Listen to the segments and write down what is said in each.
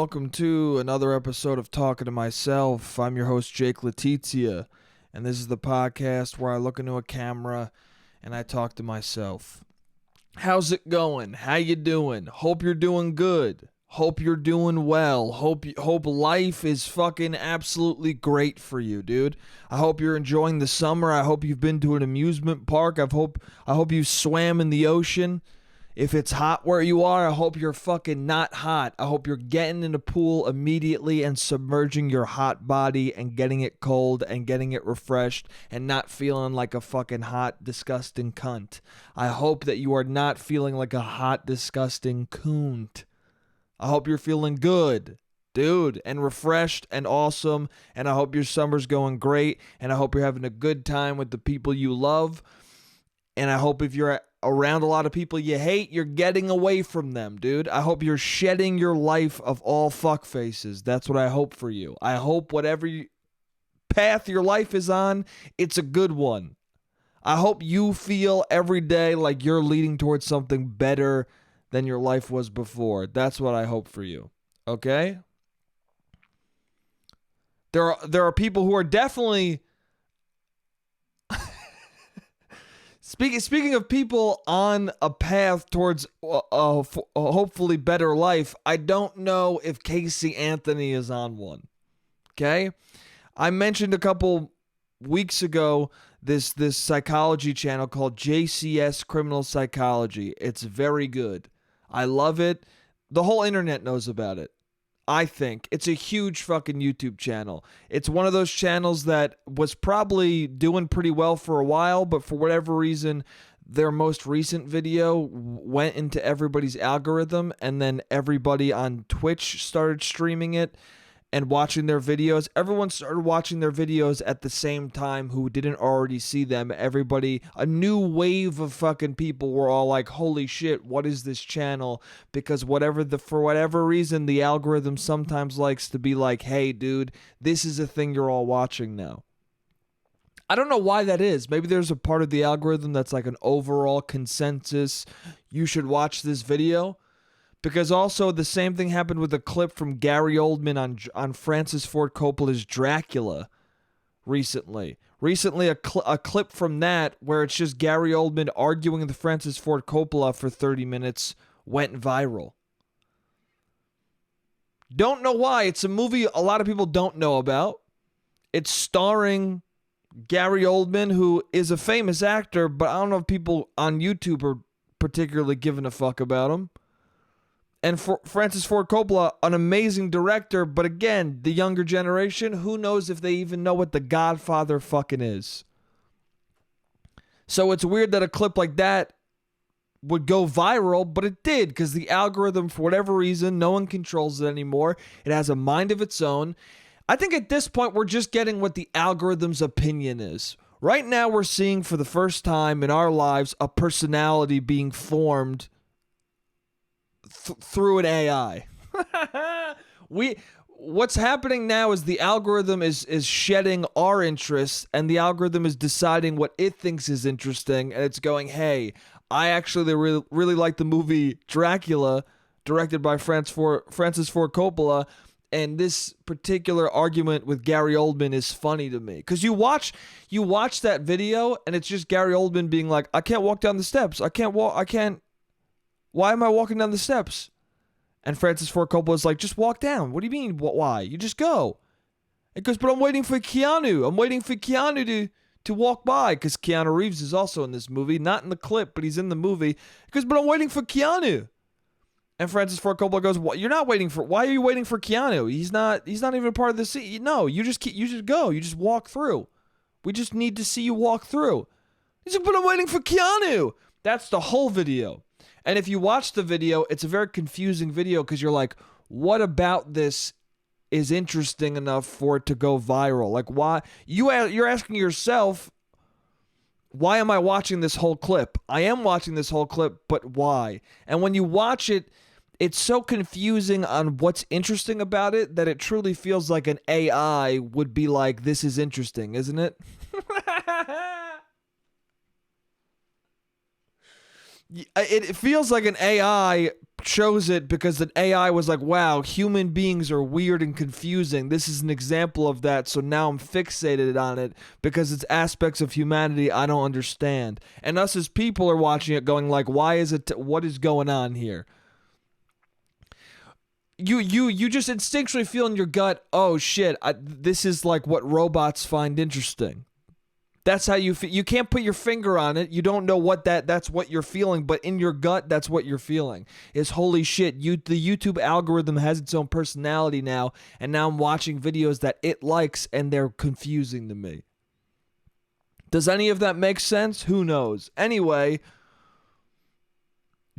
welcome to another episode of Talking to Myself. I'm your host, Jake Letizia, and this is the podcast where I look into a camera and I talk to myself. How's it going? How you doing? Hope you're doing good. Hope you're doing well. Hope life is fucking absolutely great for you, dude. I hope you're enjoying the summer. I hope you've been to an amusement park. I hope you swam in the ocean. If it's hot where you are, I hope you're fucking not hot. I hope you're getting in the pool immediately and submerging your hot body and getting it cold and getting it refreshed and not feeling like a fucking hot, disgusting cunt. I hope that you are not feeling like a hot, disgusting coont. I hope you're feeling good, dude, and refreshed and awesome, and I hope your summer's going great, and I hope you're having a good time with the people you love, and I hope if you're around a lot of people you hate, you're getting away from them, dude. I hope you're shedding your life of all fuck faces. That's what I hope for you. I hope whatever path your life is on, it's a good one. I hope you feel every day like you're leading towards something better than your life was before. That's what I hope for you. Okay? There are people who are definitely Speaking of people on a path towards a hopefully better life, I don't know if Casey Anthony is on one. Okay? I mentioned a couple weeks ago this psychology channel called JCS Criminal Psychology. It's very good. I love it. The whole internet knows about it. I think it's a huge fucking YouTube channel. It's one of those channels that was probably doing pretty well for a while, but for whatever reason, their most recent video went into everybody's algorithm, and then everybody on Twitch started streaming it and watching their videos. Everyone started watching their videos at the same time who didn't already see them. Everybody, a new wave of fucking people were all like, holy shit, what is this channel? Because for whatever reason, the algorithm sometimes likes to be like, hey, dude, this is a thing you're all watching now. I don't know why that is. Maybe there's a part of the algorithm that's like an overall consensus. You should watch this video. Because also the same thing happened with a clip from Gary Oldman on Francis Ford Coppola's Dracula recently. Recently, a clip from that where it's just Gary Oldman arguing with Francis Ford Coppola for 30 minutes went viral. Don't know why. It's a movie a lot of people don't know about. It's starring Gary Oldman, who is a famous actor, but I don't know if people on YouTube are particularly giving a fuck about him. And for Francis Ford Coppola, an amazing director, but again, the younger generation, who knows if they even know what The Godfather fucking is. So it's weird that a clip like that would go viral, but it did, because the algorithm, for whatever reason, no one controls it anymore. It has a mind of its own. I think at this point, we're just getting what the algorithm's opinion is. Right now, we're seeing for the first time in our lives a personality being formed through an AI. What's happening now is the algorithm is shedding our interests, and the algorithm is deciding what it thinks is interesting, and it's going, hey, I actually really like the movie Dracula, directed by Francis Ford Coppola, and this particular argument with Gary Oldman is funny to me. Because you watch that video, and it's just Gary Oldman being like, I can't walk down the steps. Why am I walking down the steps? And Francis Ford Coppola is like, just walk down. What do you mean, why? You just go. It goes, but I'm waiting for Keanu. I'm waiting for Keanu to walk by, because Keanu Reeves is also in this movie. Not in the clip, but he's in the movie. He goes, but I'm waiting for Keanu. And Francis Ford Coppola goes, what? You're not waiting for, why are you waiting for Keanu? He's not even a part of the scene. No, you just go. You just walk through. We just need to see you walk through. He's like, but I'm waiting for Keanu. That's the whole video. And if you watch the video, it's a very confusing video, because you're like, what about this is interesting enough for it to go viral? Like, why? You're asking yourself, why am I watching this whole clip? I am watching this whole clip, but why? And when you watch it, it's so confusing on what's interesting about it that it truly feels like an AI would be like, this is interesting, isn't it? It feels like an AI chose it because the AI was like, wow, human beings are weird and confusing. This is an example of that. So now I'm fixated on it because it's aspects of humanity I don't understand. And us as people are watching it going like, why is it, what is going on here? You just instinctually feel in your gut, oh shit, this is like what robots find interesting. That's how you feel. You can't put your finger on it. You don't know what that's what you're feeling, but in your gut, that's what you're feeling. Is holy shit, the YouTube algorithm has its own personality now, and now I'm watching videos that it likes and they're confusing to me. Does any of that make sense? Who knows? Anyway,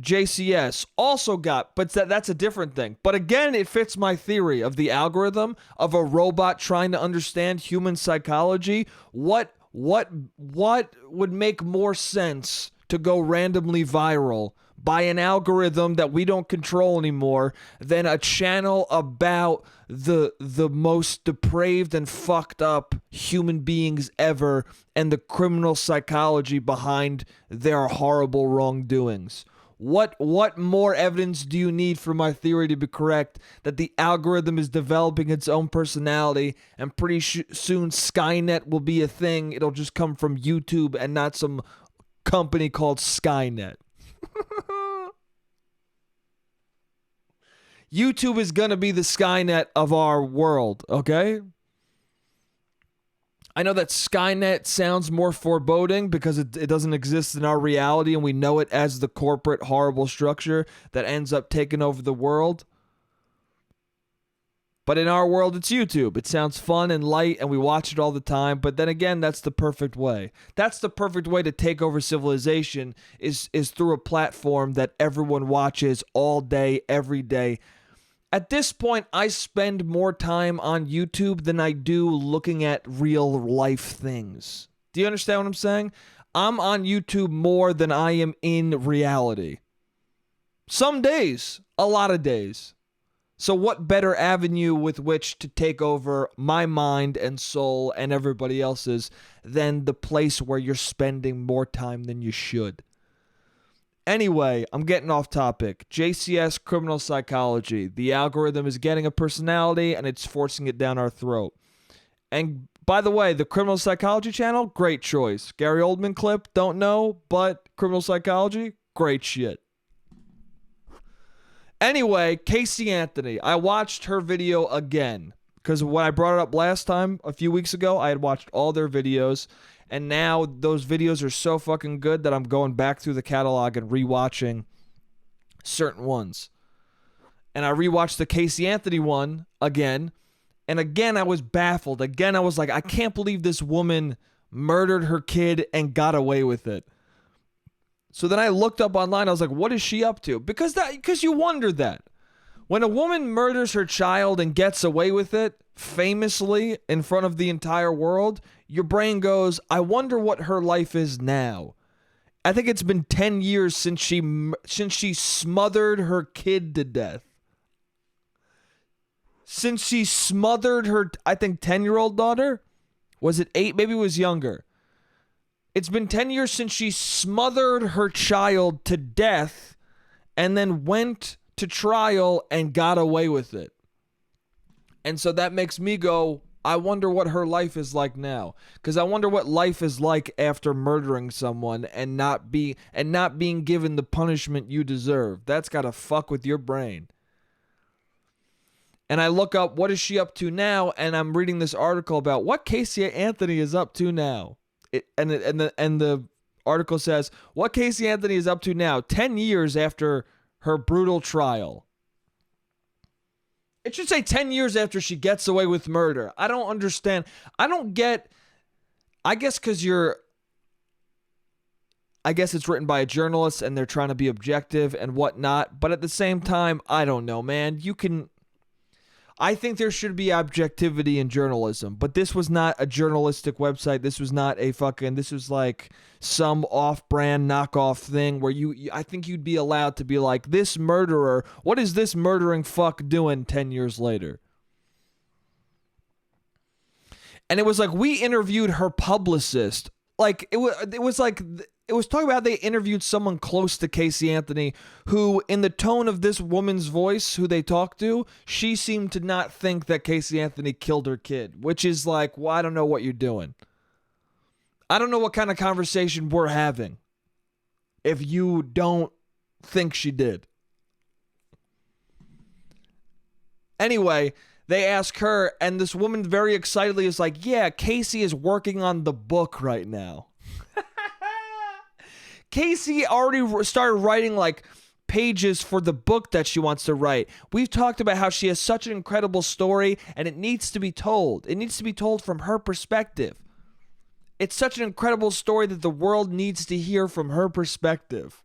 JCS also got, but that's a different thing. But again, it fits my theory of the algorithm of a robot trying to understand human psychology. What would make more sense to go randomly viral by an algorithm that we don't control anymore than a channel about the most depraved and fucked up human beings ever and the criminal psychology behind their horrible wrongdoings? What more evidence do you need for my theory to be correct that the algorithm is developing its own personality and pretty soon Skynet will be a thing? It'll just come from YouTube and not some company called Skynet. YouTube is going to be the Skynet of our world, okay? I know that Skynet sounds more foreboding because it doesn't exist in our reality and we know it as the corporate horrible structure that ends up taking over the world. But in our world, it's YouTube. It sounds fun and light and we watch it all the time. But then again, that's the perfect way. That's the perfect way to take over civilization is through a platform that everyone watches all day, every day. At this point, I spend more time on YouTube than I do looking at real life things. Do you understand what I'm saying? I'm on YouTube more than I am in reality. Some days, a lot of days. So what better avenue with which to take over my mind and soul and everybody else's than the place where you're spending more time than you should? Anyway, I'm getting off topic. JCS criminal psychology. The algorithm is getting a personality and it's forcing it down our throat. And by the way, the criminal psychology channel, great choice. Gary Oldman clip, don't know, but criminal psychology, great shit. Anyway, Casey Anthony. I watched her video again because when I brought it up last time, a few weeks ago, I had watched all their videos. And now those videos are so fucking good that I'm going back through the catalog and rewatching certain ones. And I rewatched the Casey Anthony one again. And again, I was baffled. Again, I was like, I can't believe this woman murdered her kid and got away with it. So then I looked up online. I was like, what is she up to? Because you wonder that. When a woman murders her child and gets away with it, famously in front of the entire world, your brain goes, I wonder what her life is now. I think it's been 10 years since she smothered her kid to death. Since she smothered her, I think, 10-year-old daughter? Was it 8? Maybe it was younger. It's been 10 years since she smothered her child to death and then went to trial and got away with it. And so that makes me go, I wonder what her life is like now. Because I wonder what life is like after murdering someone and not being given the punishment you deserve. That's got to fuck with your brain. And I look up, what is she up to now? And I'm reading this article about what Casey Anthony is up to now. And the article says, what Casey Anthony is up to now, 10 years after her brutal trial. It should say 10 years after she gets away with murder. I don't understand. I don't get, I guess because it's written by a journalist and they're trying to be objective and whatnot. But at the same time, I don't know, man. I think there should be objectivity in journalism, but this was not a journalistic website. This was not this was like some off-brand knockoff thing where I think you'd be allowed to be like, this murderer, what is this murdering fuck doing 10 years later? And it was like, we interviewed her publicist. Like, it was it was talking about how they interviewed someone close to Casey Anthony who, in the tone of this woman's voice who they talked to, she seemed to not think that Casey Anthony killed her kid, which is like, well, I don't know what you're doing. I don't know what kind of conversation we're having if you don't think she did. Anyway, they ask her, and this woman very excitedly is like, yeah, Casey is working on the book right now. Casey already started writing like pages for the book that she wants to write. We've talked about how she has such an incredible story and it needs to be told. It needs to be told from her perspective. It's such an incredible story that the world needs to hear from her perspective.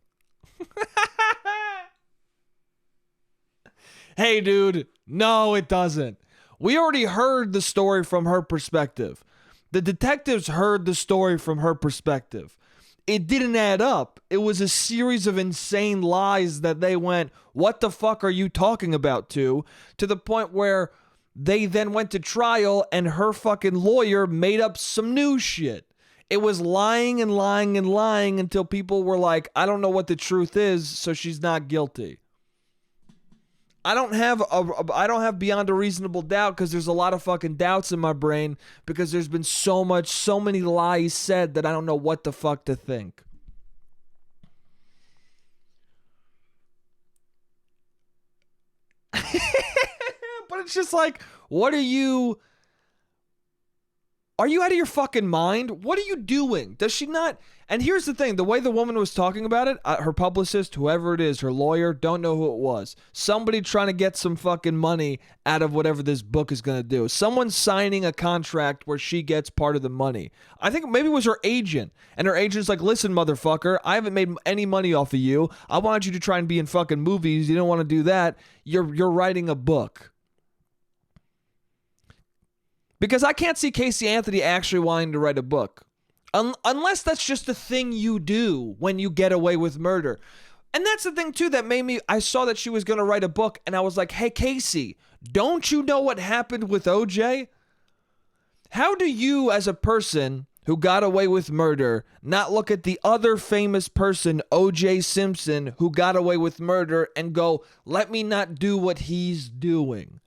Hey, dude, no, it doesn't. We already heard the story from her perspective. The detectives heard the story from her perspective. It didn't add up. It was a series of insane lies that they went, what the fuck are you talking about, to the point where they then went to trial and her fucking lawyer made up some new shit. It was lying and lying and lying until people were like, I don't know what the truth is, so she's not guilty. I don't have beyond a reasonable doubt because there's a lot of fucking doubts in my brain because there's been so many lies said that I don't know what the fuck to think. But it's just like, what are you out of your fucking mind? What are you doing? Does she not? And here's the thing, the way the woman was talking about it, her publicist, whoever it is, her lawyer, don't know who it was. Somebody trying to get some fucking money out of whatever this book is going to do. Someone signing a contract where she gets part of the money. I think maybe it was her agent. And her agent's like, listen, motherfucker, I haven't made any money off of you. I want you to try and be in fucking movies. You don't want to do that. You're writing a book. Because I can't see Casey Anthony actually wanting to write a book. Unless that's just the thing you do when you get away with murder. And that's the thing, too, that made me... I saw that she was going to write a book, and I was like, hey, Casey, don't you know what happened with OJ? How do you, as a person who got away with murder, not look at the other famous person, OJ Simpson, who got away with murder, and go, let me not do what he's doing?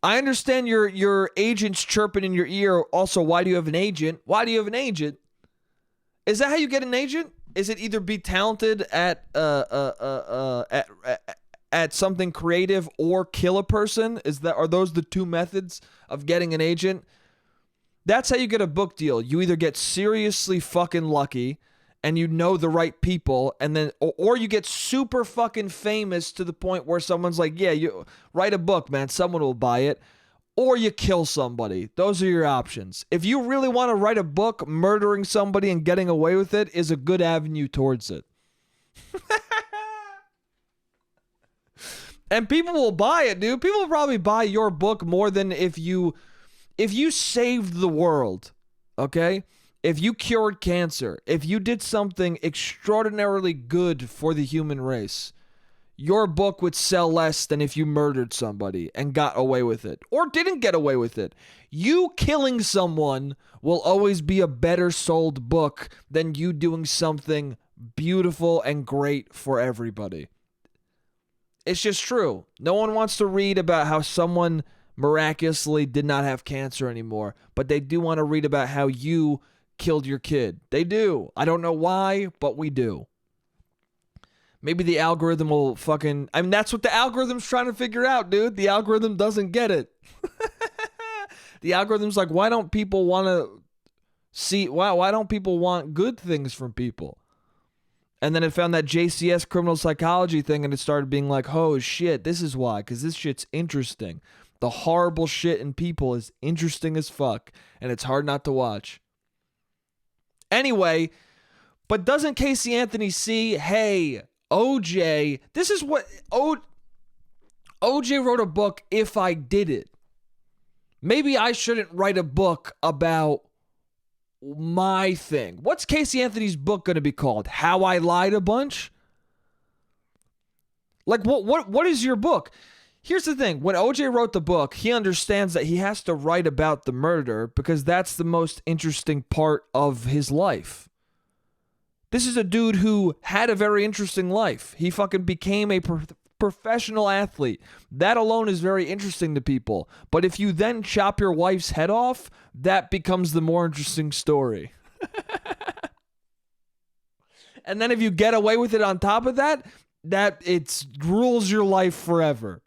I understand your agent's chirping in your ear. Also, why do you have an agent? Why do you have an agent? Is that how you get an agent? Is it either be talented at something creative or kill a person? Are those the two methods of getting an agent? That's how you get a book deal. You either get seriously fucking lucky and you know the right people, and then or you get super fucking famous to the point where someone's like, yeah, you write a book, man, someone will buy it, or you kill somebody. Those are your options. If you really want to write a book, murdering somebody and getting away with it is a good avenue towards it. And people will buy it, dude. People will probably buy your book more than if you saved the world, okay? If you cured cancer, if you did something extraordinarily good for the human race, your book would sell less than if you murdered somebody and got away with it or didn't get away with it. You killing someone will always be a better sold book than you doing something beautiful and great for everybody. It's just true. No one wants to read about how someone miraculously did not have cancer anymore, but they do want to read about how you killed your kid. They do. I don't know why, but we do. Maybe the algorithm will fucking... I mean, that's what the algorithm's trying to figure out, dude. The algorithm doesn't get it. The algorithm's like, why don't people want to see... Why don't people want good things from people? And then it found that JCS criminal psychology thing, and it started being like, oh, shit, this is why, because this shit's interesting. The horrible shit in people is interesting as fuck, and it's hard not to watch. Anyway, but doesn't Casey Anthony see, hey, OJ, this is what OJ wrote a book, If I Did It. Maybe I shouldn't write a book about my thing. What's Casey Anthony's book going to be called? How I Lied a Bunch? Like, what is your book? Here's the thing. When OJ wrote the book, he understands that he has to write about the murder because that's the most interesting part of his life. This is a dude who had a very interesting life. He fucking became a professional athlete. That alone is very interesting to people. But if you then chop your wife's head off, that becomes the more interesting story. And then if you get away with it on top of that, it rules your life forever.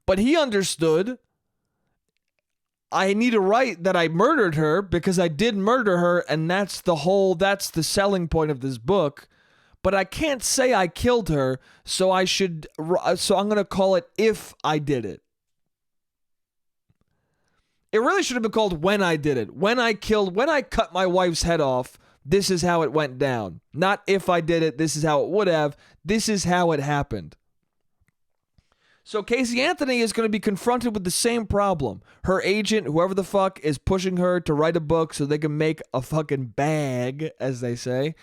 But he understood, I need to write that I murdered her because I did murder her, and that's the selling point of this book. But I can't say I killed her, so I'm going to call it If I Did It. It really should have been called When I Did It. When I cut my wife's head off, this is how it went down. Not if I did it, this is how it would have. This is how it happened. So Casey Anthony is going to be confronted with the same problem. Her agent, whoever the fuck, is pushing her to write a book so they can make a fucking bag, as they say.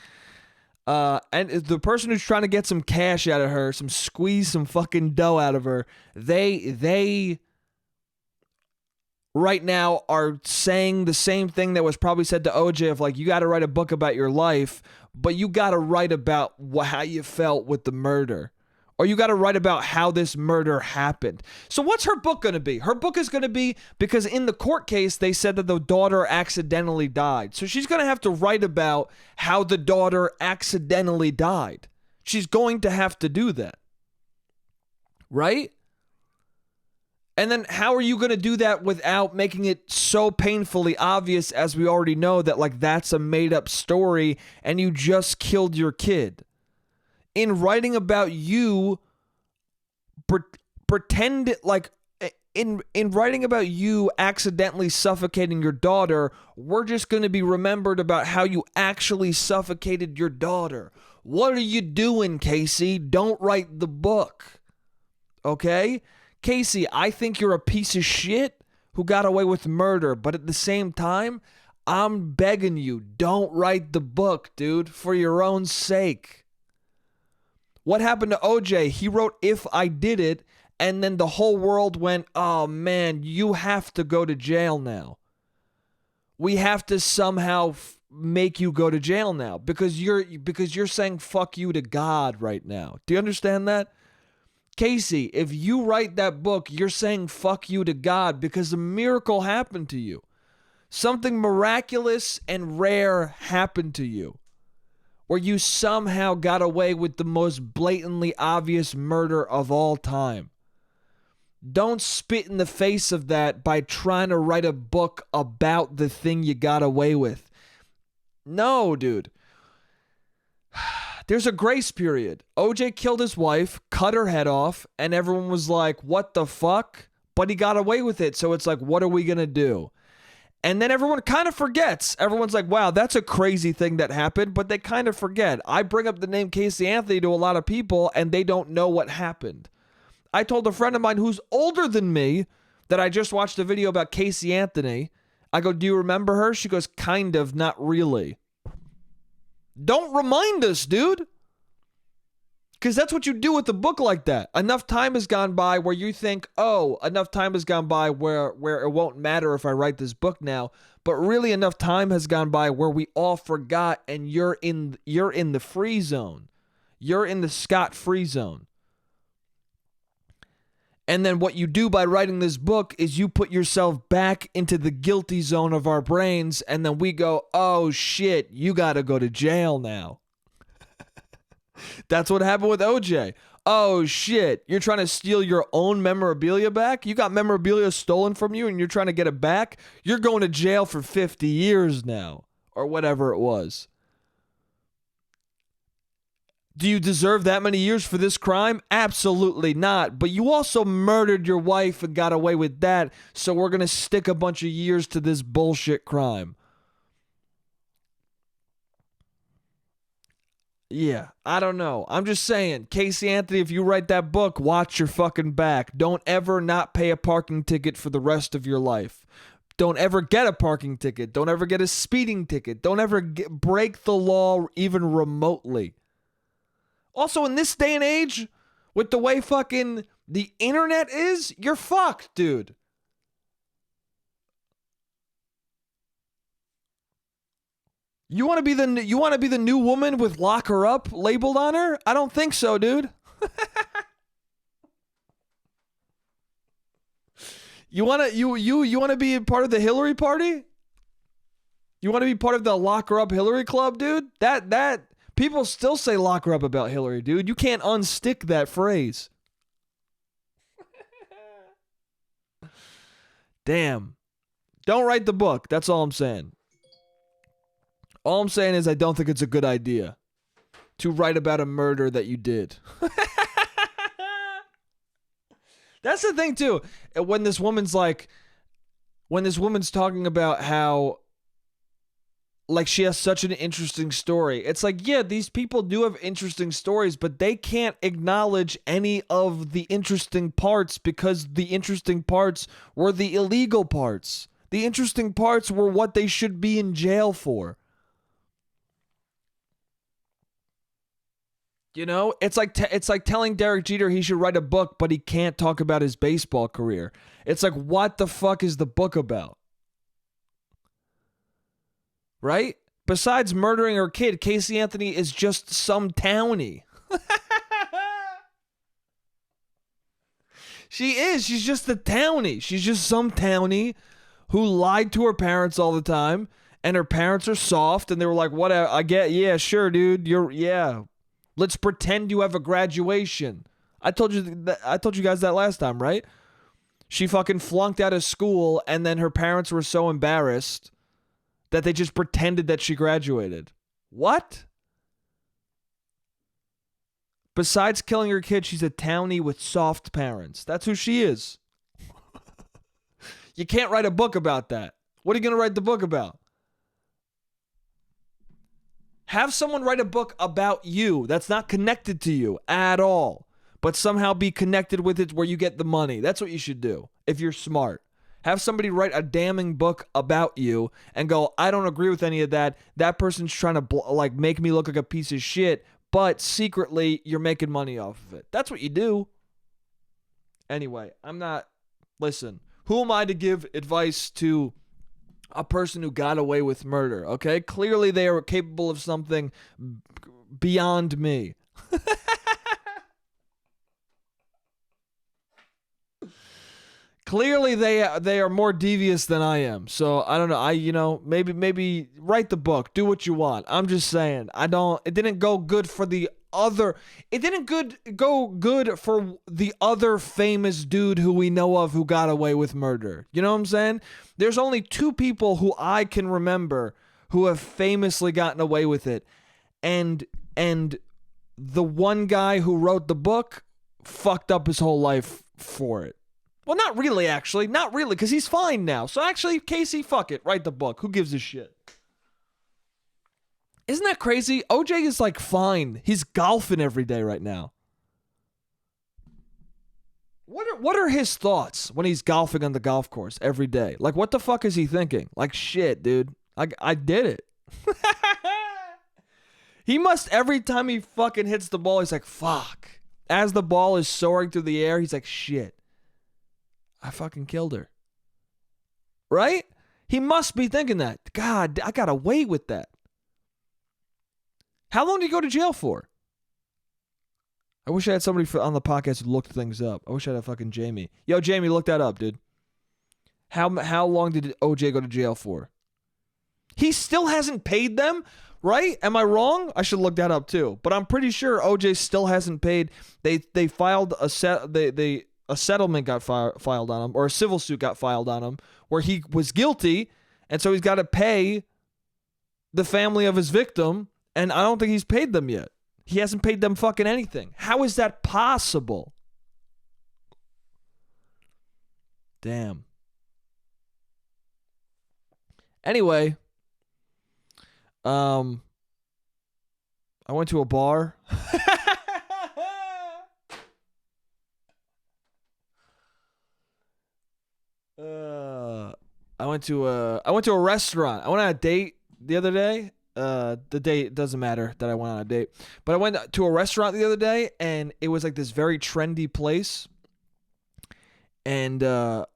And the person who's trying to get some cash out of her, squeeze some fucking dough out of her, they right now are saying the same thing that was probably said to OJ of like, you got to write a book about your life, but you got to write about how you felt with the murder. Or you got to write about how this murder happened. So what's her book going to be? Her book is going to be, because in the court case, they said that the daughter accidentally died. So she's going to have to write about how the daughter accidentally died. She's going to have to do that. Right? And then how are you going to do that without making it so painfully obvious, as we already know, that like that's a made up story and you just killed your kid? In writing about you, pretend like in writing about you accidentally suffocating your daughter, we're just going to be remembered about how you actually suffocated your daughter. What are you doing, Casey? Don't write the book. Okay? Casey, I think you're a piece of shit who got away with murder, but at the same time, I'm begging you, don't write the book, dude, for your own sake. What happened to OJ? He wrote If I Did It, and then the whole world went, oh man, you have to go to jail now. We have to somehow make you go to jail now because you're saying fuck you to God right now. Do you understand that? Casey, if you write that book, you're saying fuck you to God because a miracle happened to you. Something miraculous and rare happened to you, where you somehow got away with the most blatantly obvious murder of all time. Don't spit in the face of that by trying to write a book about the thing you got away with. No, dude. There's a grace period. OJ killed his wife, cut her head off, and everyone was like, what the fuck? But he got away with it, so it's like, what are we going to do? And then everyone kind of forgets. Everyone's like, wow, that's a crazy thing that happened, but they kind of forget. I bring up the name Casey Anthony to a lot of people, and they don't know what happened. I told a friend of mine who's older than me that I just watched a video about Casey Anthony. I go, do you remember her? She goes, kind of, not really. Don't remind us, dude. Because that's what you do with a book like that. Enough time has gone by where you think, oh, enough time has gone by where it won't matter if I write this book now. But really enough time has gone by where we all forgot and you're in the free zone. You're in the scot-free zone. And then what you do by writing this book is you put yourself back into the guilty zone of our brains, and then we go, oh shit, you gotta go to jail now. That's what happened with OJ. Oh shit, you're trying to steal your own memorabilia back? You got memorabilia stolen from you and you're trying to get it back? You're going to jail for 50 years now, or whatever it was. Do you deserve that many years for this crime? Absolutely not. But you also murdered your wife and got away with that, so we're going to stick a bunch of years to this bullshit crime. Yeah, I don't know. I'm just saying, Casey Anthony, if you write that book, watch your fucking back. Don't ever not pay a parking ticket for the rest of your life. Don't ever get a parking ticket. Don't ever get a speeding ticket. Don't ever break the law even remotely. Also, in this day and age, With the way fucking the internet is, you're fucked, dude. You want to be the new woman with "lock her up" labeled on her? I don't think so, dude. You want to be part of the Hillary party? You want to be part of the "lock her up" Hillary club, dude? That people still say "lock her up" about Hillary, dude. You can't unstick that phrase. Damn. Don't write the book. That's all I'm saying. All I'm saying is I don't think it's a good idea to write about a murder that you did. That's the thing, too. When this woman's talking about how, like, she has such an interesting story. It's like, yeah, these people do have interesting stories, but they can't acknowledge any of the interesting parts because the interesting parts were the illegal parts. The interesting parts were what they should be in jail for. You know, it's like telling Derek Jeter he should write a book, but he can't talk about his baseball career. It's like, what the fuck is the book about? Right? Besides murdering her kid, Casey Anthony is just some townie. She is. She's just a townie. She's just some townie who lied to her parents all the time, and her parents are soft, and they were like, whatever, I get, yeah, sure, dude, yeah. Let's pretend you have a graduation. I told you guys that last time, right? She fucking flunked out of school, and then her parents were so embarrassed that they just pretended that she graduated. What? Besides killing her kid, she's a townie with soft parents. That's who she is. You can't write a book about that. What are you going to write the book about? Have someone write a book about you that's not connected to you at all, but somehow be connected with it where you get the money. That's what you should do if you're smart. Have somebody write a damning book about you and go, I don't agree with any of that. That person's trying to make me look like a piece of shit, but secretly you're making money off of it. That's what you do. Anyway, listen, who am I to give advice to a person who got away with murder, okay? Clearly they are capable of something beyond me. Clearly they are more devious than I am. So I don't know. Maybe write the book. Do what you want. I'm just saying. It didn't go good for the other. It didn't go good for the other famous dude who we know of who got away with murder. You know what I'm saying? There's only two people who I can remember who have famously gotten away with it. And the one guy who wrote the book fucked up his whole life for it. Well, not really, actually. Not really, because he's fine now. So actually, Casey, fuck it. Write the book. Who gives a shit? Isn't that crazy? OJ is like fine. He's golfing every day right now. What are his thoughts when he's golfing on the golf course every day? Like, what the fuck is he thinking? Like, shit, dude. I did it. He must, every time he fucking hits the ball, he's like, fuck. As the ball is soaring through the air, he's like, shit. I fucking killed her. Right? He must be thinking that. God, I got away with that. How long did he go to jail for? I wish I had somebody on the podcast who looked things up. I wish I had a fucking Jamie. Yo, Jamie, look that up, dude. How long did OJ go to jail for? He still hasn't paid them, right? Am I wrong? I should look that up too. But I'm pretty sure OJ still hasn't paid. They filed a settlement got filed on him, or a civil suit got filed on him, where he was guilty, and so he's got to pay the family of his victim, and I don't think he's paid them yet. He hasn't paid them fucking anything. How is that possible? Damn. Anyway, I went to a bar. I went to a restaurant. I went on a date the other day. the date doesn't matter that I went on a date, but I went to a restaurant the other day, and it was like this very trendy place, and it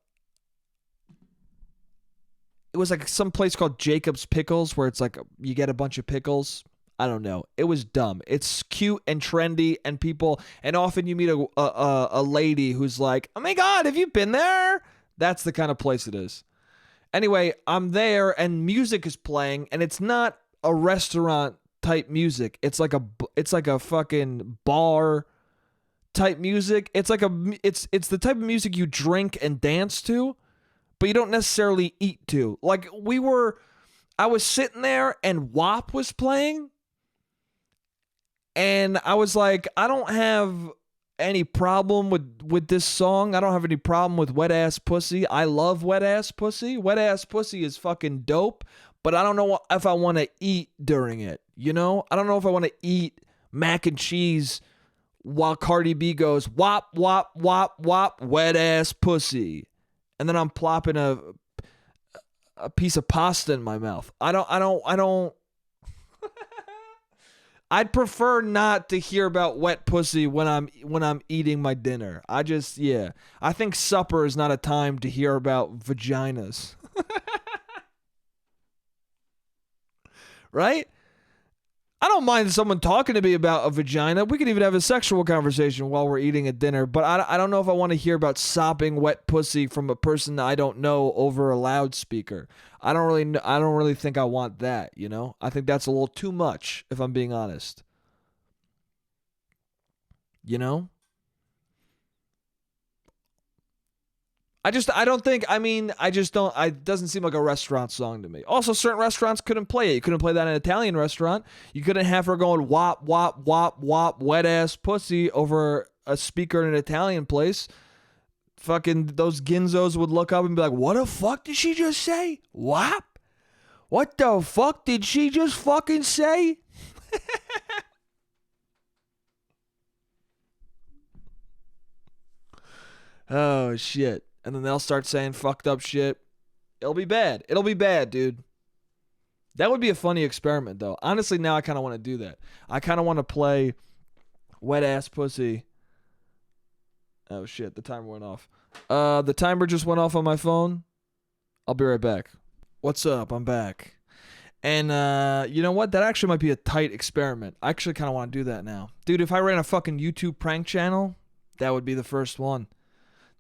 was like some place called Jacob's Pickles, where it's like you get a bunch of pickles. I don't know. It was dumb. It's cute and trendy, and people, and often you meet a lady who's like, "Oh my God, have you been there?" That's the kind of place it is. Anyway, I'm there, and music is playing, and it's not a restaurant type music. It's like a fucking bar type music. It's it's the type of music you drink and dance to, but you don't necessarily eat to. Like I was sitting there and WAP was playing, and I was like, I don't have any problem with this song. I don't have any problem with Wet Ass Pussy. I love Wet Ass Pussy. Wet Ass Pussy is fucking dope, but I don't know if I want to eat during it, you know? I don't know if I want to eat mac and cheese while Cardi B goes, wop, wop, wop, wop, wet ass pussy. And then I'm plopping a piece of pasta in my mouth. I don't I'd prefer not to hear about wet pussy when I'm eating my dinner. I think supper is not a time to hear about vaginas. Right? I don't mind someone talking to me about a vagina. We could even have a sexual conversation while we're eating at dinner, but I don't know if I want to hear about sopping wet pussy from a person that I don't know over a loudspeaker. I don't really think I want that, you know? I think that's a little too much, if I'm being honest. You know? It doesn't seem like a restaurant song to me. Also, certain restaurants couldn't play it. You couldn't play that in an Italian restaurant. You couldn't have her going wop, wop, wop, wop, wet ass pussy over a speaker in an Italian place. Fucking those ginzos would look up and be like, what the fuck did she just say? Wop? What the fuck did she just fucking say? Oh, shit. And then they'll start saying fucked up shit. It'll be bad. It'll be bad, dude. That would be a funny experiment, though. Honestly, now I kind of want to do that. I kind of want to play wet ass pussy. Oh, shit. The timer went off. The timer just went off on my phone. I'll be right back. What's up? I'm back. And you know what? That actually might be a tight experiment. I actually kind of want to do that now. Dude, if I ran a fucking YouTube prank channel, that would be the first one.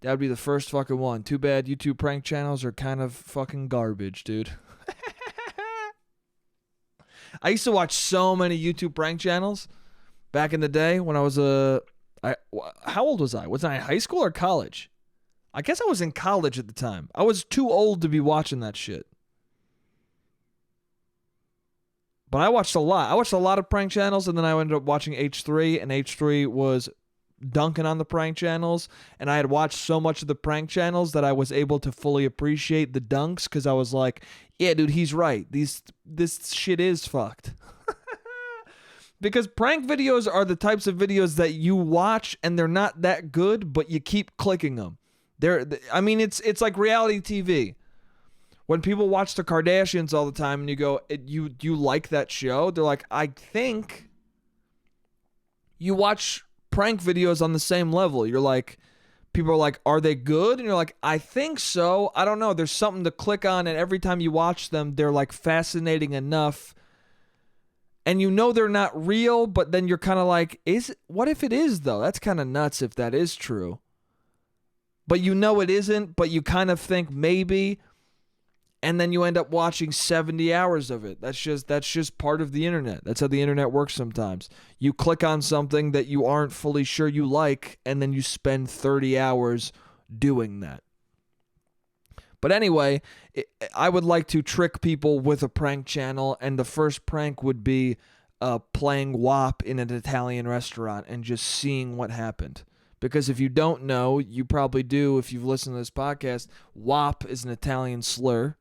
That would be the first fucking one. Too bad YouTube prank channels are kind of fucking garbage, dude. I used to watch so many YouTube prank channels back in the day when I was how old was I? Was I in high school or college? I guess I was in college at the time. I was too old to be watching that shit. But I watched a lot. I watched a lot of prank channels, and then I ended up watching H3, and H3 was dunking on the prank channels, and I had watched so much of the prank channels that I was able to fully appreciate the dunks, because I was like, yeah, dude, he's right. This shit is fucked. Because prank videos are the types of videos that you watch and they're not that good, but you keep clicking them. It's like reality TV. When people watch the Kardashians all the time and you go, you like that show? They're like, I think you watch prank videos on the same level. You're like, people are like, are they good? And you're like, I think so. I don't know. There's something to click on, and every time you watch them, they're like fascinating enough. And you know they're not real, but then you're kind of like, what if it is, though? That's kind of nuts if that is true. But you know it isn't, but you kind of think maybe. And then you end up watching 70 hours of it. That's just part of the internet. That's how the internet works sometimes. You click on something that you aren't fully sure you like, and then you spend 30 hours doing that. But anyway, I would like to trick people with a prank channel, and the first prank would be playing WAP in an Italian restaurant and just seeing what happened. Because if you don't know, you probably do if you've listened to this podcast, WAP is an Italian slur.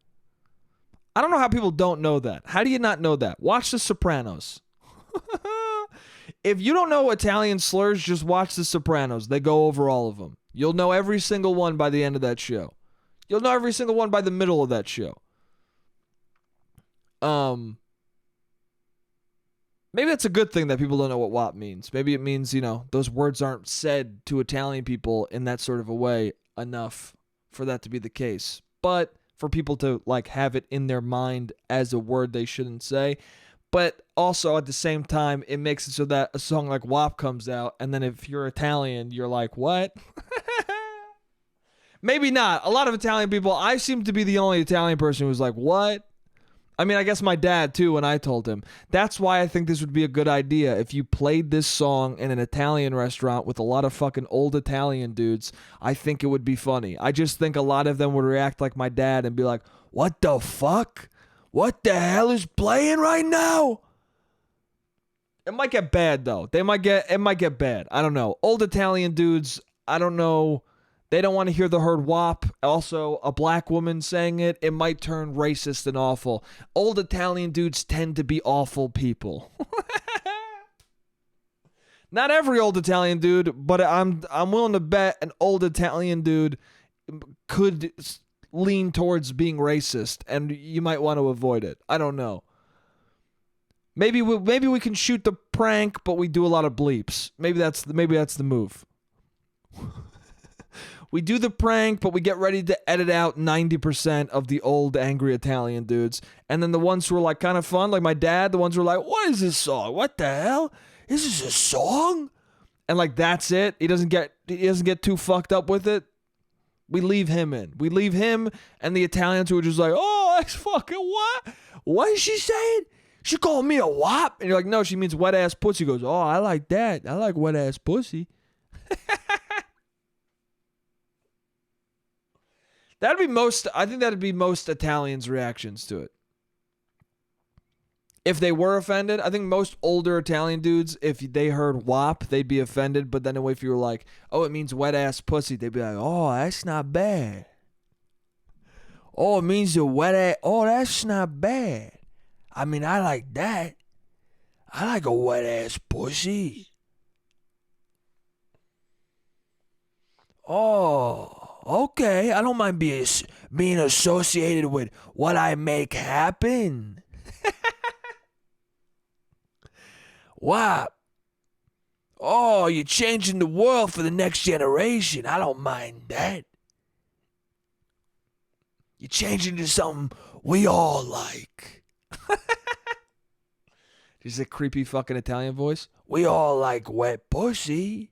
I don't know how people don't know that. How do you not know that? Watch The Sopranos. If you don't know Italian slurs, just watch The Sopranos. They go over all of them. You'll know every single one by the end of that show. You'll know every single one by the middle of that show. Maybe that's a good thing that people don't know what WAP means. Maybe it means, those words aren't said to Italian people in that sort of a way enough for that to be the case. But for people to like have it in their mind as a word they shouldn't say. But also at the same time, it makes it so that a song like WAP comes out, and then if you're Italian, you're like, what? Maybe not. A lot of Italian people, I seem to be the only Italian person who's like, what? I mean, I guess my dad, too, when I told him. That's why I think this would be a good idea. If you played this song in an Italian restaurant with a lot of fucking old Italian dudes, I think it would be funny. I just think a lot of them would react like my dad and be like, what the fuck? What the hell is playing right now? It might get bad, though. It might get bad. I don't know. Old Italian dudes, I don't know. They don't want to hear the word WAP. Also, a black woman saying it, it might turn racist and awful. Old Italian dudes tend to be awful people. Not every old Italian dude, but I'm willing to bet an old Italian dude could lean towards being racist, and you might want to avoid it. I don't know. Maybe we can shoot the prank, but we do a lot of bleeps. Maybe that's the move. We do the prank, but we get ready to edit out 90% of the old angry Italian dudes. And then the ones who are like kind of fun, like my dad, the ones who are like, what is this song? What the hell? Is this a song? And like that's it. He doesn't get too fucked up with it. We leave him in. We leave him and the Italians who are just like, oh, that's fucking what? What is she saying? She called me a wop? And you're like, no, she means wet ass pussy. He goes, oh, I like that. I like wet ass pussy. I think that'd be most Italians' reactions to it. If they were offended, I think most older Italian dudes, if they heard WAP, they'd be offended. But then if you were like, oh, it means wet ass pussy, they'd be like, oh, that's not bad. Oh, it means a wet ass. Oh, that's not bad. I mean, I like that. I like a wet ass pussy. Oh. Okay, I don't mind being associated with what I make happen. Wow. Oh, you're changing the world for the next generation. I don't mind that. You're changing to something we all like. Is a creepy fucking Italian voice? We all like wet pussy.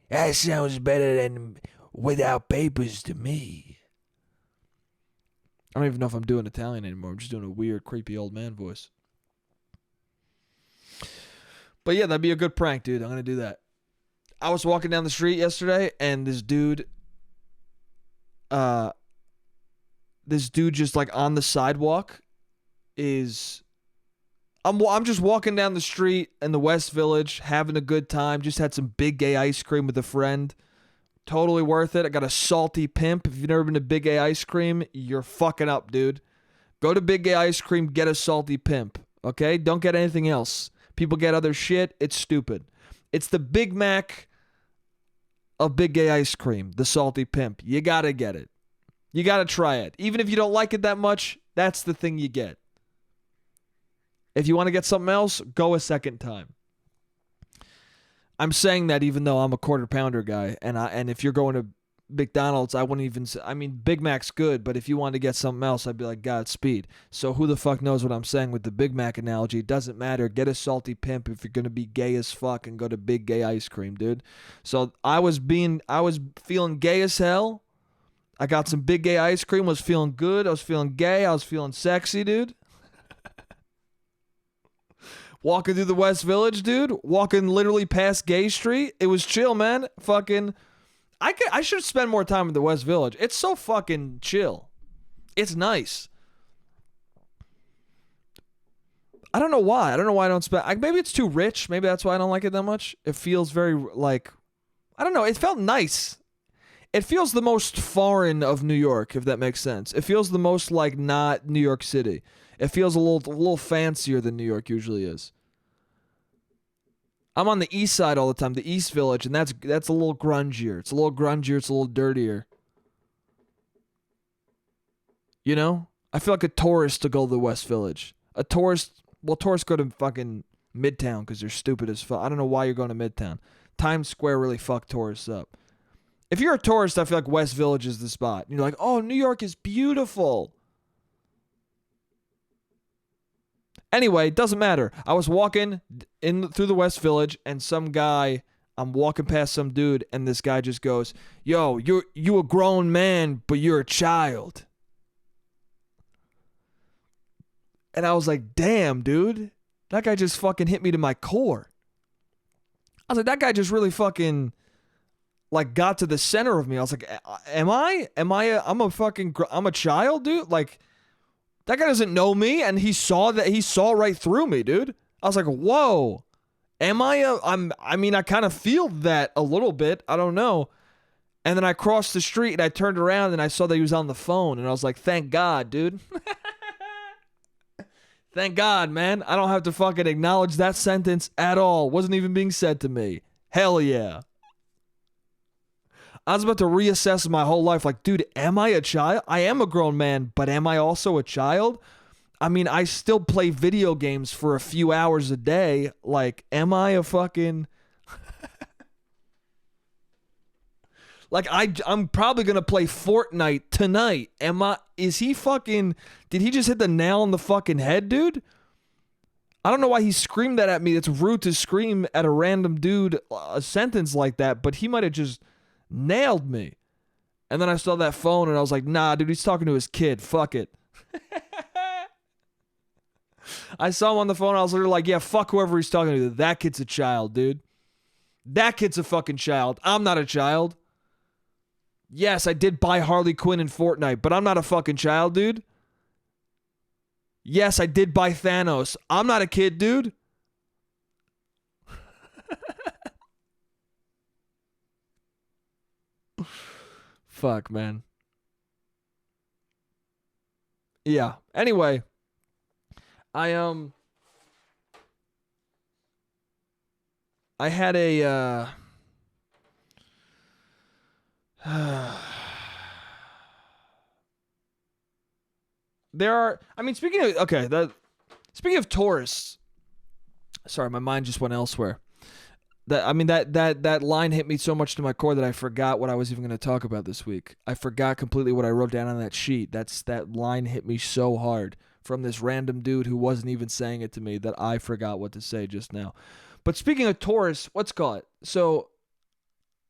That sounds better than without papers to me. I don't even know if I'm doing Italian anymore. I'm just doing a weird, creepy old man voice. But yeah, that'd be a good prank, dude. I'm going to do that. I was walking down the street yesterday, and this dude just like on the sidewalk I'm just walking down the street in the West Village, having a good time. Just had some Big Gay ice cream with a friend. Totally worth it. I got a salty pimp. If you've never been to Big Gay ice cream, you're fucking up, dude. Go to Big Gay ice cream, get a salty pimp. Okay? Don't get anything else. People get other shit. It's stupid. It's the Big Mac of Big Gay ice cream, the salty pimp. You gotta get it. You gotta try it. Even if you don't like it that much, that's the thing you get. If you want to get something else, go a second time. I'm saying that even though I'm a quarter pounder guy, and if you're going to McDonald's, I wouldn't even say, I mean, Big Mac's good, but if you wanted to get something else, I'd be like, Godspeed. So who the fuck knows what I'm saying with the Big Mac analogy? It doesn't matter. Get a salty pimp if you're going to be gay as fuck and go to Big Gay ice cream, dude. So I was feeling gay as hell. I got some Big Gay ice cream, was feeling good. I was feeling gay. I was feeling sexy, dude. Walking through the West Village, dude. Walking literally past Gay Street. It was chill, man. Fucking, I should spend more time in the West Village. It's so fucking chill. It's nice. I don't know why. I don't spend. Maybe it's too rich. Maybe that's why I don't like it that much. It feels very like, I don't know. It felt nice. It feels the most foreign of New York, if that makes sense. It feels the most like not New York City. It feels a little fancier than New York usually is. I'm on the east side all the time, the East Village, and that's a little grungier. It's a little grungier. It's a little dirtier. You know? I feel like a tourist to go to the West Village. Tourists go to fucking Midtown, because they're stupid as fuck. I don't know why you're going to Midtown. Times Square really fucked tourists up. If you're a tourist, I feel like West Village is the spot. You're like, oh, New York is beautiful. Anyway, doesn't matter. I was walking through the West Village, and some guy, I'm walking past some dude, and this guy just goes, yo, you a grown man, but you're a child. And I was like, damn, dude. That guy just fucking hit me to my core. I was like, that guy just really fucking, like, got to the center of me. I was like, I'm a child, dude? Like, that guy doesn't know me, and he saw right through me, dude. I was like, whoa. I kind of feel that a little bit. I don't know. And then I crossed the street, and I turned around, and I saw that he was on the phone, and I was like, thank God, dude. Thank God, man. I don't have to fucking acknowledge that sentence at all. Wasn't even being said to me. Hell yeah. I was about to reassess my whole life. Like, dude, am I a child? I am a grown man, but am I also a child? I mean, I still play video games for a few hours a day. Like, am I a fucking... Like, I'm probably going to play Fortnite tonight. Is he fucking... Did he just hit the nail on the fucking head, dude? I don't know why he screamed that at me. It's rude to scream at a random dude a sentence like that, but he might have just nailed me. And then I saw that phone, and I was like, nah, dude, he's talking to his kid. Fuck it. I saw him on the phone, and I was literally like, yeah, fuck whoever he's talking to. That kid's a child, dude. That kid's a fucking child. I'm not a child. Yes, I did buy Harley Quinn in Fortnite, but I'm not a fucking child, dude. Yes, I did buy Thanos. I'm not a kid, dude. Fuck, man. Yeah. Anyway, I had a speaking of tourists, sorry, my mind just went elsewhere. That line hit me so much to my core that I forgot what I was even going to talk about this week. I forgot completely what I wrote down on that sheet. That line hit me so hard from this random dude who wasn't even saying it to me that I forgot what to say just now. But speaking of tourists, let's call it. So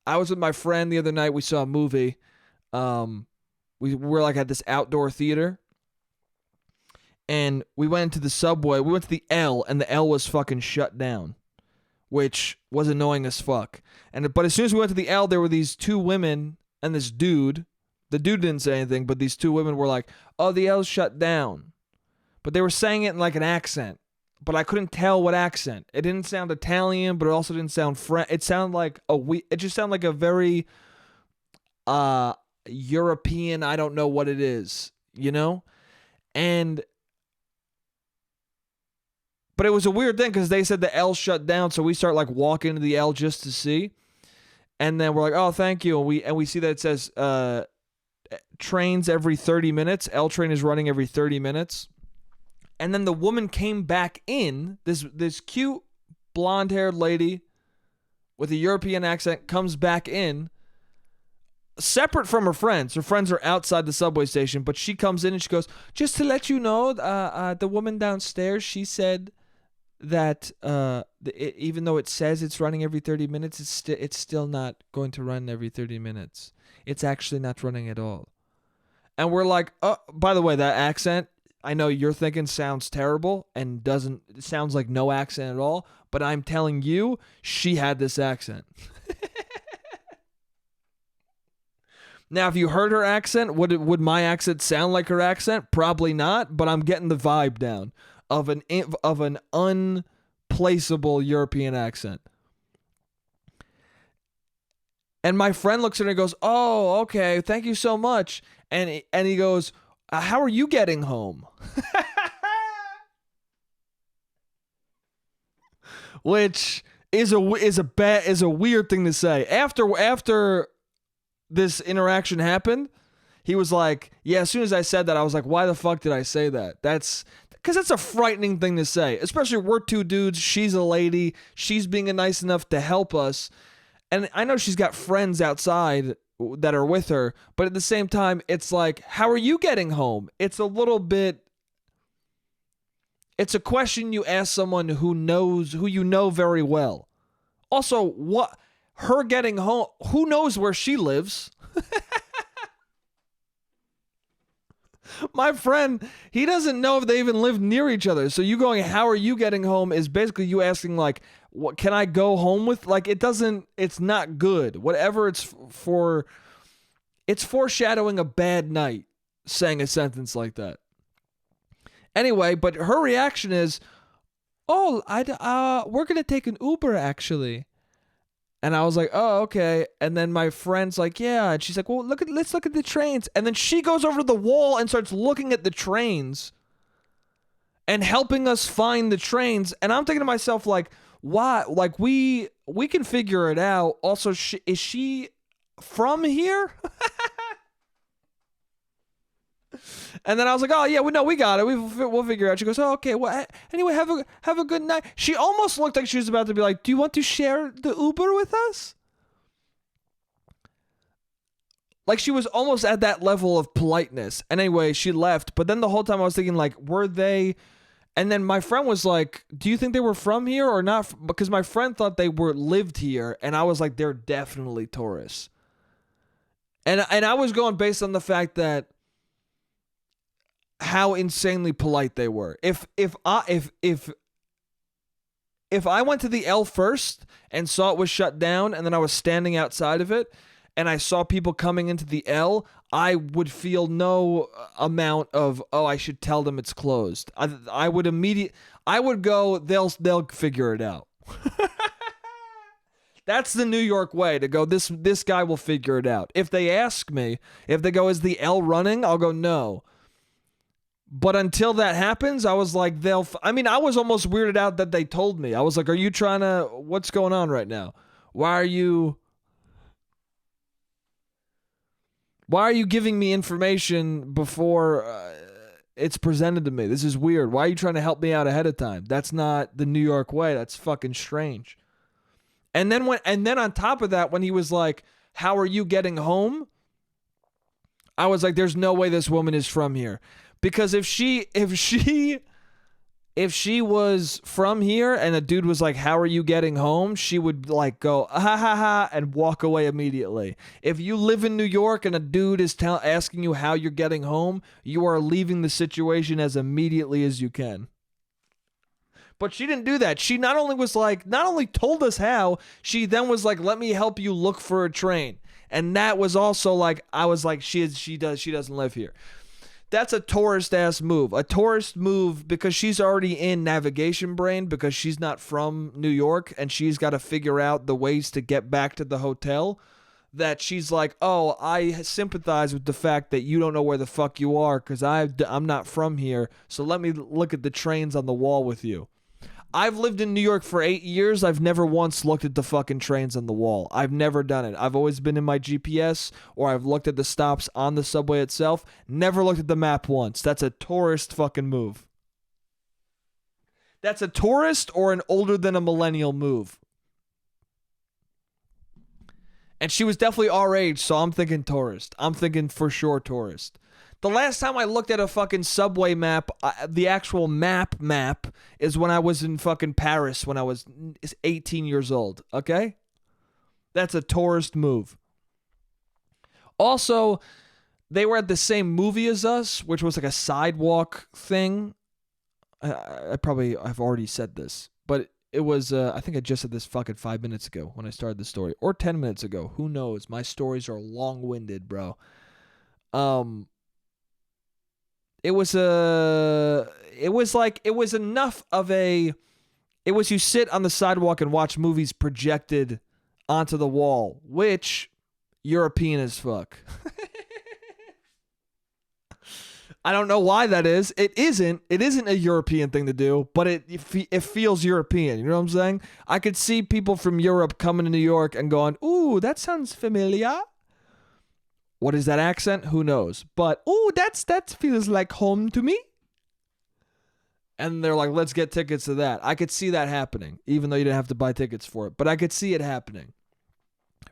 I was with my friend the other night. We saw a movie. We were like at this outdoor theater. And we went into the subway. We went to the L, and the L was fucking shut down, which was annoying as fuck. But as soon as we went to the L, there were these two women and this dude. The dude didn't say anything, but these two women were like, oh, the L's shut down. But they were saying it in like an accent. But I couldn't tell what accent. It didn't sound Italian, but it also didn't sound French. It sounded like it just sounded like a very European, I don't know what it is, you know? But it was a weird thing because they said the L shut down, so we start like walking to the L just to see. And then we're like, oh, thank you. And we see that it says trains every 30 minutes. L train is running every 30 minutes. And then the woman came back in, this cute blonde-haired lady with a European accent comes back in, separate from her friends. Her friends are outside the subway station, but she comes in and she goes, just to let you know, the woman downstairs, she said that even though it says it's running every 30 minutes, it's still not going to run every 30 minutes. It's actually not running at all. And we're like, oh, by the way, that accent, I know you're thinking sounds terrible and sounds like no accent at all, but I'm telling you, she had this accent. Now, if you heard her accent, would my accent sound like her accent? Probably not, but I'm getting the vibe down of an unplaceable European accent. And my friend looks at her and goes, oh, okay, thank you so much. And he goes, how are you getting home? Which is a weird thing to say. After this interaction happened, he was like, yeah, as soon as I said that, I was like, why the fuck did I say that? because that's a frightening thing to say, especially we're two dudes. She's a lady. She's being nice enough to help us. And I know she's got friends outside that are with her, but at the same time, it's like, how are you getting home? It's a little bit, it's a question you ask someone who you know very well. Also, what, her getting home, who knows where she lives? My friend, he doesn't know if they even live near each other. So you going, how are you getting home is basically you asking like, what can I go home with? Like it's not good. Whatever it's for, it's foreshadowing a bad night saying a sentence like that. Anyway, but her reaction is, oh, we're going to take an Uber actually. And I was like, oh, okay. And then my friend's like, yeah. And she's like, well, let's look at the trains. And then she goes over to the wall and starts looking at the trains and helping us find the trains. And I'm thinking to myself, like, why? Like, we can figure it out. Also, is she from here? And then I was like, oh, yeah, we got it. We'll figure it out. She goes, oh, okay. Well, anyway, have a good night. She almost looked like she was about to be like, do you want to share the Uber with us? Like, she was almost at that level of politeness. And anyway, she left. But then the whole time I was thinking, like, were they... And then my friend was like, do you think they were from here or not? Because my friend thought they lived here. And I was like, they're definitely tourists. And I was going based on the fact that how insanely polite they were. If I went to the L first and saw it was shut down and then I was standing outside of it and I saw people coming into the L, I would feel no amount of, oh, I should tell them it's closed. I would go, they'll figure it out. That's the New York way to go. This guy will figure it out. If they ask me, if they go, is the L running? I'll go, no. But until that happens, I was like, I was almost weirded out that they told me. I was like, are you trying to, what's going on right now? Why are you giving me information before it's presented to me? This is weird. Why are you trying to help me out ahead of time? That's not the New York way. That's fucking strange. And then on top of that, when he was like, how are you getting home? I was like, there's no way this woman is from here. Because if she was from here and a dude was like, how are you getting home? She would like go, ha ha ha, and walk away immediately. If you live in New York and a dude is asking you how you're getting home, you are leaving the situation as immediately as you can. But she didn't do that. She not only told us how, she then was like, let me help you look for a train. And that was also like, I was like, she doesn't live here. That's a tourist-ass move. A tourist move because she's already in navigation brain because she's not from New York and she's got to figure out the ways to get back to the hotel. That she's like, oh, I sympathize with the fact that you don't know where the fuck you are because I'm not from here, so let me look at the trains on the wall with you. I've lived in New York for 8 years. I've never once looked at the fucking trains on the wall. I've never done it. I've always been in my GPS or I've looked at the stops on the subway itself. Never looked at the map once. That's a tourist fucking move. That's a tourist or an older than a millennial move. And she was definitely our age, so I'm thinking tourist. I'm thinking for sure tourist. The last time I looked at a fucking subway map, the actual map is when I was in fucking Paris when I was 18 years old, okay? That's a tourist move. Also, they were at the same movie as us, which was like a sidewalk thing. I've already said this, but it was, I think I just said this fucking 5 minutes ago when I started the story, or 10 minutes ago. Who knows? My stories are long-winded, bro. It was you sit on the sidewalk and watch movies projected onto the wall, which European as fuck. I don't know why that is. It isn't a European thing to do, but it feels European. You know what I'm saying? I could see people from Europe coming to New York and going, ooh, that sounds familiar. What is that accent? Who knows? But, ooh, that feels like home to me. And they're like, let's get tickets to that. I could see that happening, even though you didn't have to buy tickets for it. But I could see it happening.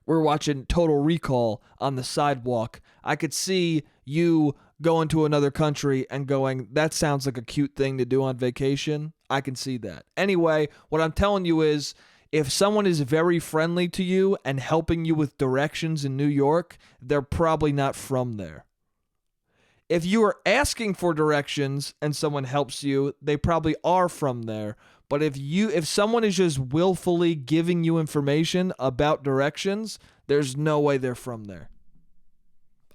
We're watching Total Recall on the sidewalk. I could see you going to another country and going, that sounds like a cute thing to do on vacation. I can see that. Anyway, what I'm telling you is, if someone is very friendly to you and helping you with directions in New York, they're probably not from there. If you are asking for directions and someone helps you, they probably are from there. But if someone is just willfully giving you information about directions, there's no way they're from there.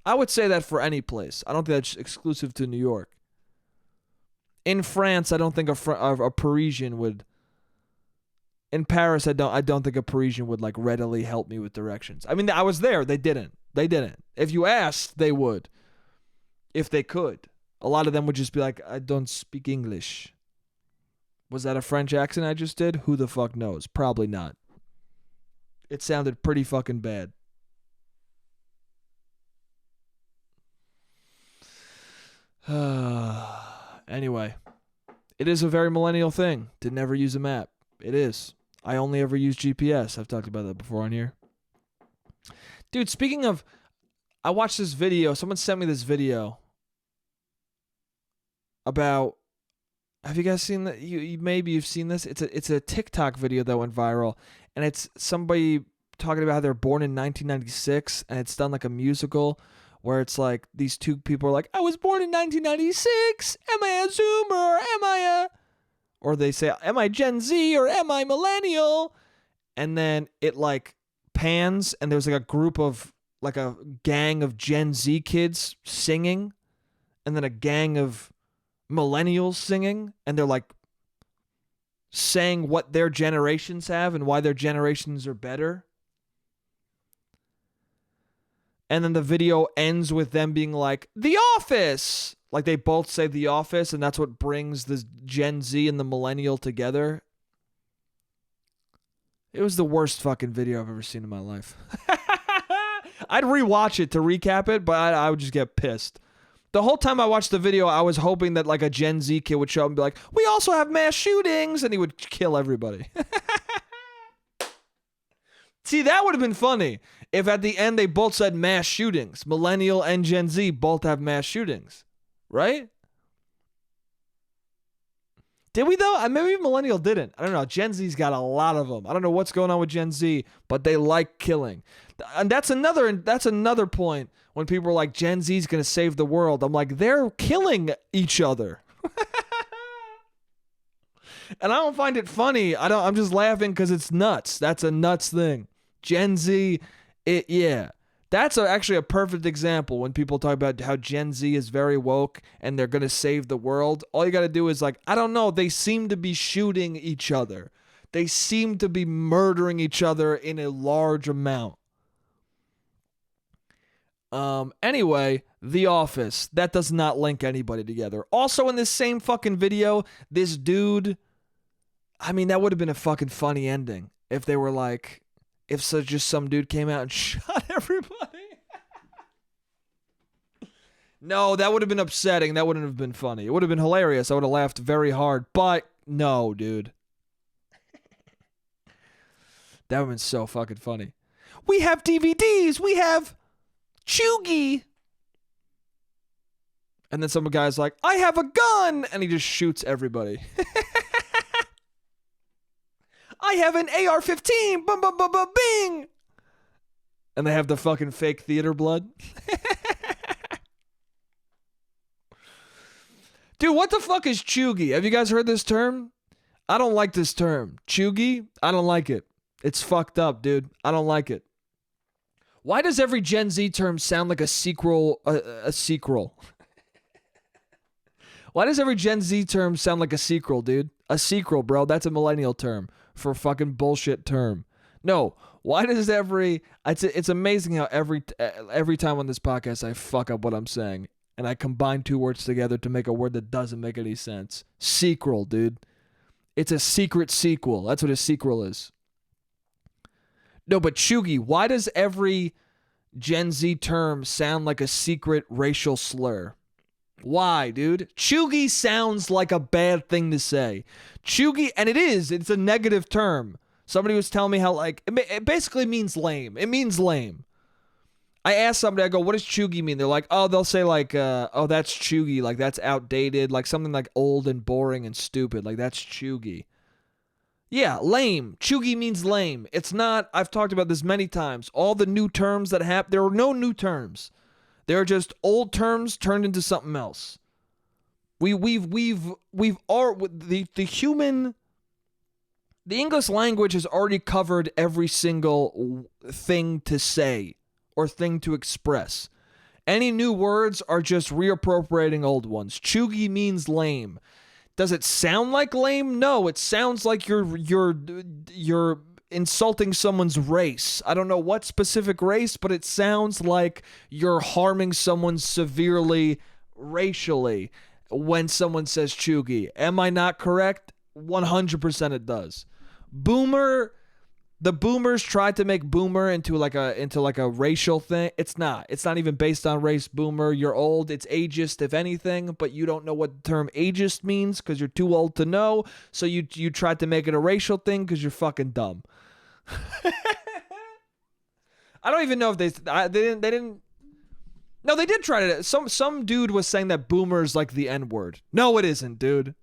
I would say that for any place. I don't think that's exclusive to New York. In France, I don't think a Parisian would. In Paris, I don't think a Parisian would like readily help me with directions. I mean, I was there. They didn't. If you asked, they would. If they could. A lot of them would just be like, I don't speak English. Was that a French accent I just did? Who the fuck knows? Probably not. It sounded pretty fucking bad. Anyway, it is a very millennial thing to never use a map. It is. I only ever use GPS. I've talked about that before on here. Dude, speaking of, I watched this video. Someone sent me this video about, have you guys seen that? Maybe you've seen this. It's a TikTok video that went viral, and it's somebody talking about how they're born in 1996, and it's done like a musical where it's like these two people are like, I was born in 1996. Am I a Zoomer? Or they say, am I Gen Z or am I millennial? And then it like pans, and there's like a group of, like a gang of Gen Z kids singing, and then a gang of millennials singing, and they're like saying what their generations have and why their generations are better. And then the video ends with them being like, The Office! Like they both say The Office, and that's what brings the Gen Z and the millennial together. It was the worst fucking video I've ever seen in my life. I'd rewatch it to recap it, but I would just get pissed. The whole time I watched the video, I was hoping that like a Gen Z kid would show up and be like, we also have mass shootings, and he would kill everybody. See, that would have been funny if at the end they both said mass shootings. Millennial and Gen Z both have mass shootings, right? Did we though? Maybe Millennial didn't. I don't know. Gen Z's got a lot of them. I don't know what's going on with Gen Z, but they like killing. And that's another point when people are like, Gen Z's going to save the world. I'm like, they're killing each other. And I don't find it funny. I'm just laughing because it's nuts. That's a nuts thing. Gen Z, yeah. That's actually a perfect example when people talk about how Gen Z is very woke and they're going to save the world. All you got to do is like, I don't know, they seem to be shooting each other. They seem to be murdering each other in a large amount. Anyway, The Office. That does not link anybody together. Also in this same fucking video, this dude, I mean, that would have been a fucking funny ending if they were like, if so just some dude came out and shot everybody. No, that would have been upsetting. That wouldn't have been funny. It would have been hilarious. I would have laughed very hard. But no, dude. That would have been so fucking funny. We have DVDs. We have Cheugy. And then some guy's like, I have a gun. And he just shoots everybody. I have an AR-15. Bum, bum, bum, bum, bing. And they have the fucking fake theater blood. Dude, what the fuck is Cheugy? Have you guys heard this term? I don't like this term. Cheugy? I don't like it. It's fucked up, dude. I don't like it. Why does every Gen Z term sound like a sequel? A sequel. Why does every Gen Z term sound like a sequel, dude? A sequel, bro. That's a millennial term for a fucking bullshit term. No. Why does it's amazing how every time on this podcast I fuck up what I'm saying and I combine two words together to make a word that doesn't make any sense. Sequel, dude. It's a secret sequel. That's what a sequel is. No, but Cheugy, why does every Gen Z term sound like a secret racial slur? Why, dude? Cheugy sounds like a bad thing to say. Cheugy, and it is. It's a negative term. Somebody was telling me how, like, it basically means lame. It means lame. I asked somebody, I go, what does cheugy mean? They're like, oh, they'll say like, oh, that's cheugy. Like, that's outdated. Like, something like old and boring and stupid. Like, that's cheugy. Yeah, lame. Cheugy means lame. It's not, I've talked about this many times. All the new terms that have, there are no new terms. They're just old terms turned into something else. The English language has already covered every single thing to say or thing to express. Any new words are just reappropriating old ones. Cheugy means lame. Does it sound like lame? No, it sounds like you're insulting someone's race. I don't know what specific race, but it sounds like you're harming someone severely racially when someone says cheugy. Am I not correct? 100% it does. Boomer, the boomers tried to make boomer into like a racial thing. It's not. It's not even based on race. Boomer, you're old. It's ageist if anything, but you don't know what the term ageist means because you're too old to know. So you tried to make it a racial thing because you're fucking dumb. I don't even know if they didn't. No, they did try to. Some dude was saying that boomer is like the N-word. No, it isn't, dude.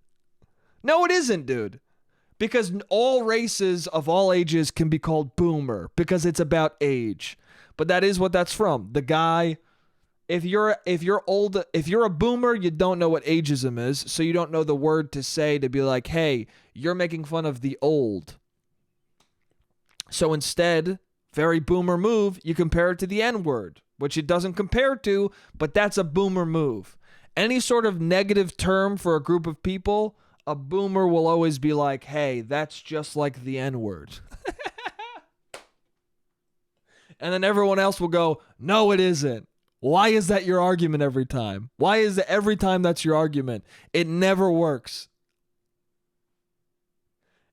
No, it isn't, dude. Because all races of all ages can be called boomer because it's about age. But that is what that's from. The guy, if you're old, if you're a boomer, you don't know what ageism is, so you don't know the word to say to be like, hey, you're making fun of the old. So instead, very boomer move, you compare it to the N-word, which it doesn't compare to, but that's a boomer move. Any sort of negative term for a group of people, a boomer will always be like, hey, that's just like the N-word. And then everyone else will go, no, it isn't. Why is that your argument every time? Why is it every time that's your argument? It never works.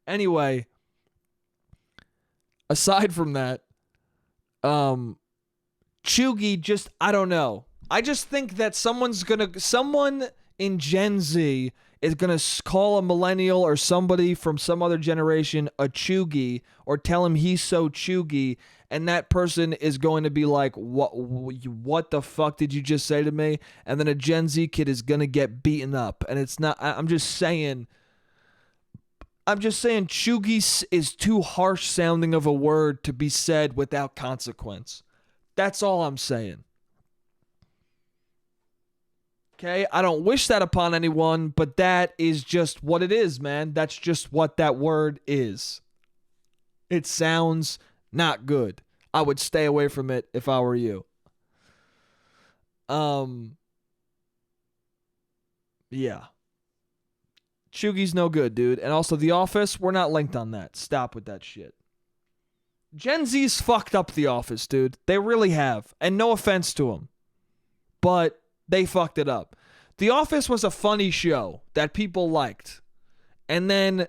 Anyway, aside from that, cheugy just, I don't know. I just think that someone in Gen Z is going to call a millennial or somebody from some other generation a cheugy or tell him he's so cheugy, and that person is going to be like, what the fuck did you just say to me? And then a Gen Z kid is going to get beaten up. And it's not, I'm just saying cheugy is too harsh sounding of a word to be said without consequence. That's all I'm saying. Okay, I don't wish that upon anyone, but that is just what it is, man. That's just what that word is. It sounds not good. I would stay away from it if I were you. Yeah. Cheugy's no good, dude. And also The Office, we're not linked on that. Stop with that shit. Gen Z's fucked up The Office, dude. They really have. And no offense to them. But they fucked it up. The Office was a funny show that people liked. And then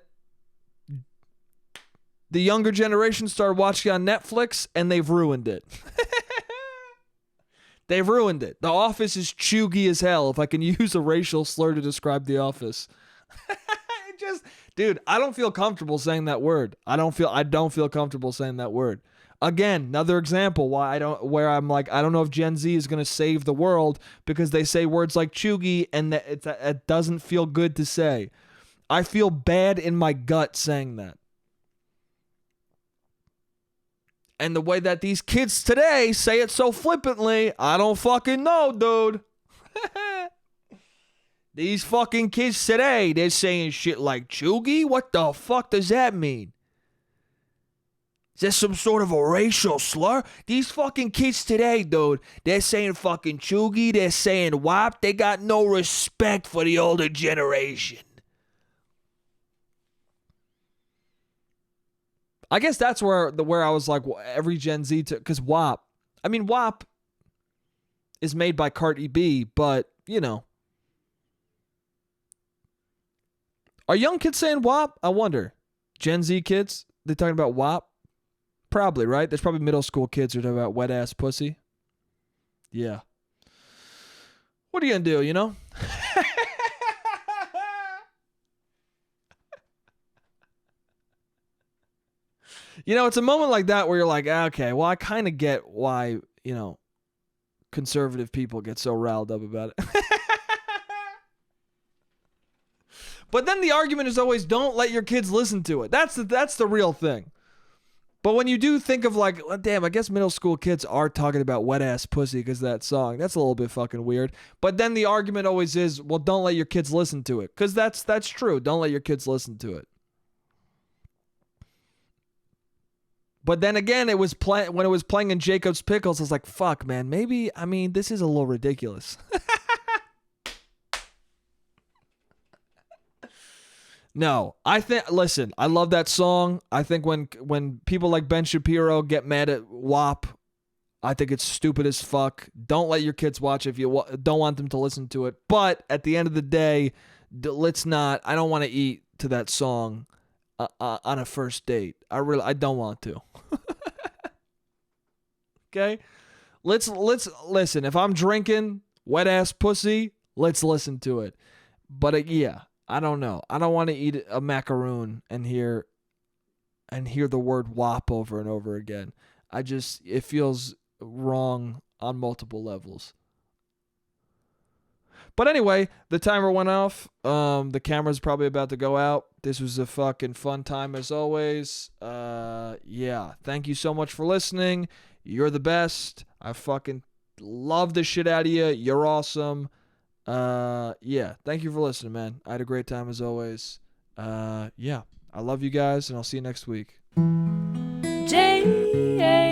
the younger generation started watching on Netflix, and they've ruined it. They've ruined it. The Office is cheugy as hell, if I can use a racial slur to describe The Office. Dude, I don't feel comfortable saying that word. I don't feel comfortable saying that word. Again, another example where I'm like, I don't know if Gen Z is going to save the world because they say words like cheugy and that it doesn't feel good to say. I feel bad in my gut saying that. And the way that these kids today say it so flippantly, I don't fucking know, dude. These fucking kids today, they're saying shit like cheugy? What the fuck does that mean? Is that some sort of a racial slur? These fucking kids today, dude, they're saying fucking cheugy, they're saying wop, they got no respect for the older generation. I guess that's where I was like, every Gen Z, because WAP is made by Cardi B, but, you know. Are young kids saying WAP? I wonder. Gen Z kids, they talking about WAP? Probably, right? There's probably middle school kids who are talking about wet ass pussy. Yeah. What are you gonna do, you know? You know, it's a moment like that where you're like, okay, well, I kind of get why, conservative people get so riled up about it. But then the argument is always, don't let your kids listen to it. That's the real thing. But when you do think of like, well, damn, I guess middle school kids are talking about wet ass pussy because of that song. That's a little bit fucking weird. But then the argument always is, well, don't let your kids listen to it. Because that's true. Don't let your kids listen to it. But then again, when it was playing in Jacob's Pickles, I was like, fuck, man, maybe, this is a little ridiculous. No, listen, I love that song. I think when people like Ben Shapiro get mad at WAP, I think it's stupid as fuck. Don't let your kids watch it if you don't want them to listen to it. But at the end of the day, I don't want to eat to that song on a first date. I don't want to. Okay? Let's listen. If I'm drinking wet ass pussy, let's listen to it. But yeah, I don't know. I don't want to eat a macaroon and hear the word WAP over and over again. It feels wrong on multiple levels. But anyway, the timer went off. The camera's probably about to go out. This was a fucking fun time as always. Yeah. Thank you so much for listening. You're the best. I fucking love the shit out of you. You're awesome. Yeah. Thank you for listening, man. I had a great time as always. Yeah. I love you guys, and I'll see you next week. J-A